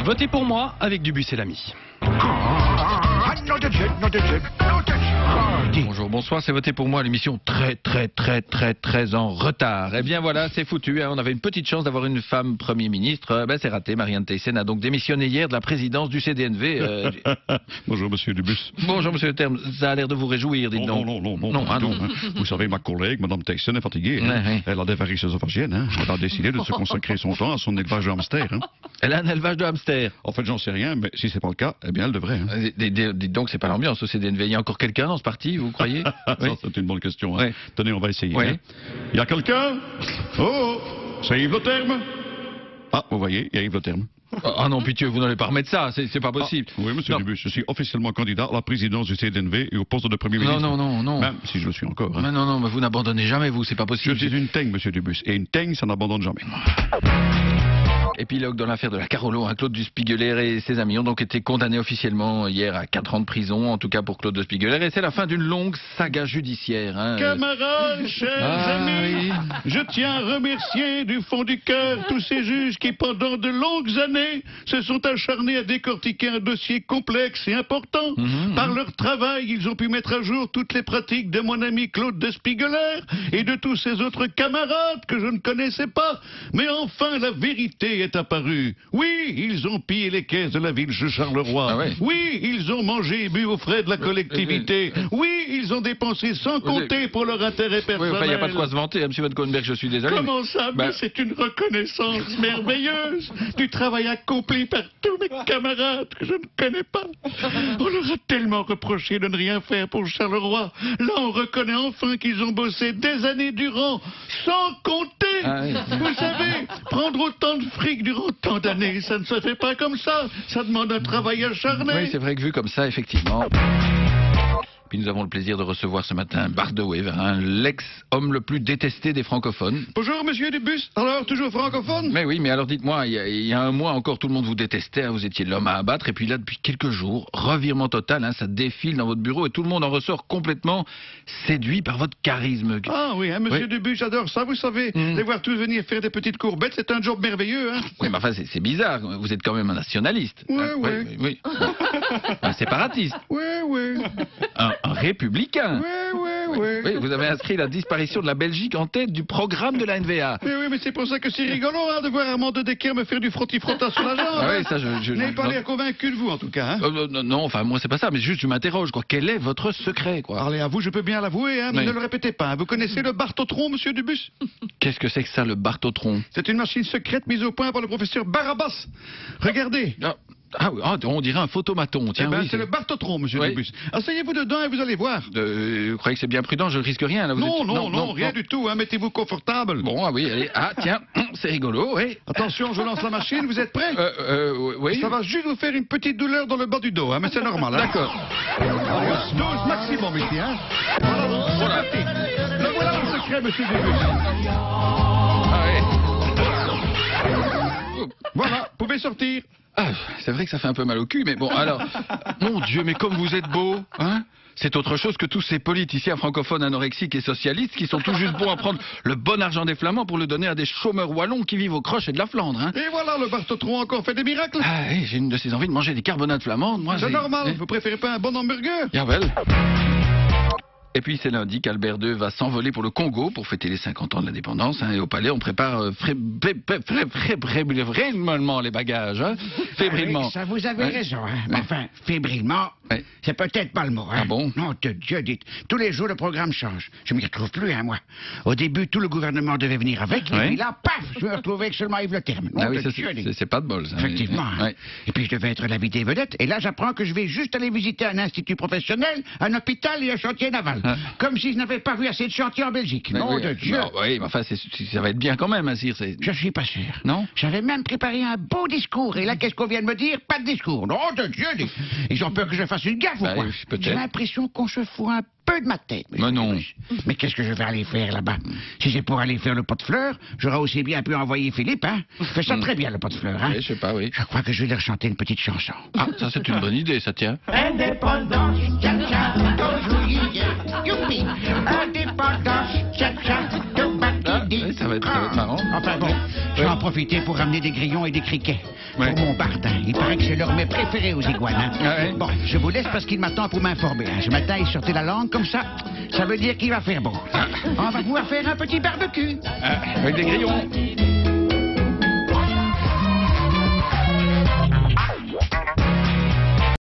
Votez pour moi avec Dubuis et l'ami. Bonjour, bonsoir, c'est Votez pour moi, l'émission très en retard. Eh bien voilà, c'est foutu, hein. On avait une petite chance d'avoir une femme Premier ministre, c'est raté. Marianne Thyssen a donc démissionné hier de la présidence du CDNV. Bonjour monsieur Dubuis. Bonjour monsieur le Terme, ça a l'air de vous réjouir, dites donc. Non. Vous savez, ma collègue, madame Thyssen, est fatiguée. Ouais. Elle a des varices œsophagiennes. Hein. Elle a décidé de se consacrer son temps à son élevage de hamster. Hein. Elle a un élevage de hamster. En fait, j'en sais rien, mais si c'est pas le cas, eh bien, elle devrait. Hein. Dites donc, c'est pas l'ambiance au CDNV. Il y a encore quelqu'un dans ce parti, vous croyez? Ça, c'est une bonne question. Hein. Oui. Tenez, on va essayer. Oui. Hein. Il y a quelqu'un? Oh, c'est Yves Le Terme? Ah, vous voyez, il y a Yves Le Terme. Ah non, pitié, vous n'allez pas remettre ça, c'est pas possible. Oui, monsieur Non. Dubuis, je suis officiellement candidat à la présidence du CDNV et au poste de Premier ministre. Non. Même si je le suis encore. Hein. Mais non, mais vous n'abandonnez jamais, vous, c'est pas possible. Je suis une teigne, monsieur Dubuis, et une teigne, ça n'abandonne jamais. Épilogue dans l'affaire de la Carolo, hein. Claude du Spiegeler et ses amis ont donc été condamnés officiellement hier à 4 ans de prison, en tout cas pour Claude de Spiegeler, et c'est la fin d'une longue saga judiciaire. Hein. Camarades, chers amis, je tiens à remercier du fond du cœur tous ces juges qui, pendant de longues années, se sont acharnés à décortiquer un dossier complexe et important. Par leur travail, ils ont pu mettre à jour toutes les pratiques de mon ami Claude de Spiegeler et de tous ses autres camarades que je ne connaissais pas. Mais enfin, la vérité est apparue. Oui, ils ont pillé les caisses de la ville de Charleroi. Ah ouais. Oui, ils ont mangé et bu aux frais de la collectivité. Oui, ils ont dépensé sans compter pour leur intérêt Oui, personnel. enfin, il n'y a pas de quoi se vanter, hein, monsieur Van Koenberg, je suis désolé. Comment ça? Mais c'est une reconnaissance merveilleuse du travail accompli par tous mes camarades que je ne connais pas. On leur a tellement reproché de ne rien faire pour Charleroi. Là, on reconnaît enfin qu'ils ont bossé des années durant, sans compter. Ah oui. Vous savez, prendre autant de fric durant tant d'années, ça ne se fait pas comme ça. Ça demande un travail acharné. Oui, c'est vrai que vu comme ça, effectivement. Puis nous avons le plaisir de recevoir ce matin Bart de Wever, hein, l'ex-homme le plus détesté des francophones. Bonjour, monsieur Dubuis. Alors, toujours francophone? Mais oui, mais alors dites-moi, il y a un mois encore, tout le monde vous détestait, hein, vous étiez l'homme à abattre, et puis là, depuis quelques jours, revirement total, hein, ça défile dans votre bureau, et tout le monde en ressort complètement séduit par votre charisme. Ah oui, hein, monsieur Oui. Dubuis, j'adore ça, vous savez. Les voir tous venir faire des petites courbettes, c'est un job merveilleux, hein. Oui, mais enfin, c'est bizarre, vous êtes quand même un nationaliste. Ouais, Hein, ouais. Oui. Un séparatiste, Oui. un républicain. Oui. Oui, vous avez inscrit la disparition de la Belgique en tête du programme de la NVA. Mais c'est pour ça que c'est rigolo, hein, de voir Armand de Decker me faire du frotti-frotta sur la jambe. Ah hein. oui, ça, je N'avez pas non. l'air convaincu de vous, en tout cas, hein. Non, enfin, moi, c'est pas ça, mais juste, je m'interroge, quoi. Quel est votre secret, quoi? Allez, à vous, je peux bien l'avouer, hein, mais Oui. ne le répétez pas. Hein. Vous connaissez le Bartotron, monsieur Dubus? Qu'est-ce que c'est que ça, le Bartotron? C'est une machine secrète mise au point par le professeur Barabas. Regardez. Ah oui, on dirait un photomaton, tiens, oui. C'est le Bartotron, monsieur Oui. Dubus. Asseyez-vous dedans et vous allez voir. Vous croyez que c'est bien prudent, je ne risque rien, là? Non, rien du tout, hein. Mettez-vous confortable. Bon, ah oui, allez, tiens, c'est rigolo, oui. Attention, je lance la machine, vous êtes prêts? Oui. Ça va juste vous faire une petite douleur dans le bas du dos, hein, mais c'est normal. Hein. D'accord. Allez, 12 maximum ici, hein. Voilà, c'est parti. Le voilà le secret, monsieur Dubus. Ah oui. Voilà, vous pouvez sortir. Ah, c'est vrai que ça fait un peu mal au cul, mais bon, alors, mon Dieu, mais comme vous êtes beau, hein? C'est autre chose que tous ces politiciens francophones anorexiques et socialistes qui sont tout juste bons à prendre le bon argent des Flamands pour le donner à des chômeurs wallons qui vivent aux croches et de la Flandre, hein? Et voilà, le Bartotron a encore fait des miracles. Ah oui, j'ai une de ces envies de manger des carbonades flamandes, moi. C'est normal, vous préférez pas un bon hamburger? Jawel. Et puis c'est lundi qu'Albert II va s'envoler pour le Congo pour fêter les 50 ans de l'indépendance. Hein, et au palais, on prépare fébrilement les bagages. Hein, fébrilement. Oui, ça, vous avez Ouais. raison. Hein. Mais Ouais. enfin, fébrilement, Ouais. c'est peut-être pas le mot. Hein. Ah bon? Non, de Dieu, dites. Tous les jours, le programme change. Je m'y retrouve plus, hein, moi. Au début, tout le gouvernement devait venir avec. Ouais. Et puis là, paf, je me retrouvais avec seulement Yves Le Terme. Ah Non, oui, de ça, Dieu, dites. c'est pas de bol, ça. Effectivement. hein. Ouais. Et puis, je devais être l'invité vedette. Et là, j'apprends que je vais juste aller visiter un institut professionnel, un hôpital et un chantier naval. Ah. Comme si je n'avais pas vu assez de chantiers en Belgique. Mais Non, oui, de Dieu. non, oui, mais enfin, ça va être bien quand même, hein, Sire. Je suis pas sûr. Non? J'avais même préparé un beau discours. Et là, qu'est-ce qu'on vient de me dire? Pas de discours. Non, de Dieu. Ils ont peur que je fasse une gaffe ou Bah quoi? oui, peut-être. J'ai l'impression qu'on se fout un peu de ma tête. Mais non. Mais qu'est-ce que je vais aller faire là-bas? Si c'est pour aller faire le pot de fleurs, j'aurais aussi bien pu envoyer Philippe, hein? Il fait ça très bien, le pot de fleurs, hein? Oui, je sais pas, oui. Je crois que je vais leur chanter une petite chanson. Ah, ça c'est une bonne idée, ça tient. Indépendance, tcha-tcha, youpi. Indépendance, tcha-tcha, Oui, ça va être marrant. Enfin bon, je vais en profiter pour ramener des grillons et des criquets. Ouais. Pour mon bardin. Il paraît que c'est leur mets préféré aux iguanes. Hein. Ah ouais. Bon, je vous laisse parce qu'il m'attend pour m'informer. Hein. Je m'attaille sur la langue comme ça. Ça veut dire qu'il va faire beau. On va pouvoir faire un petit barbecue. Avec des grillons.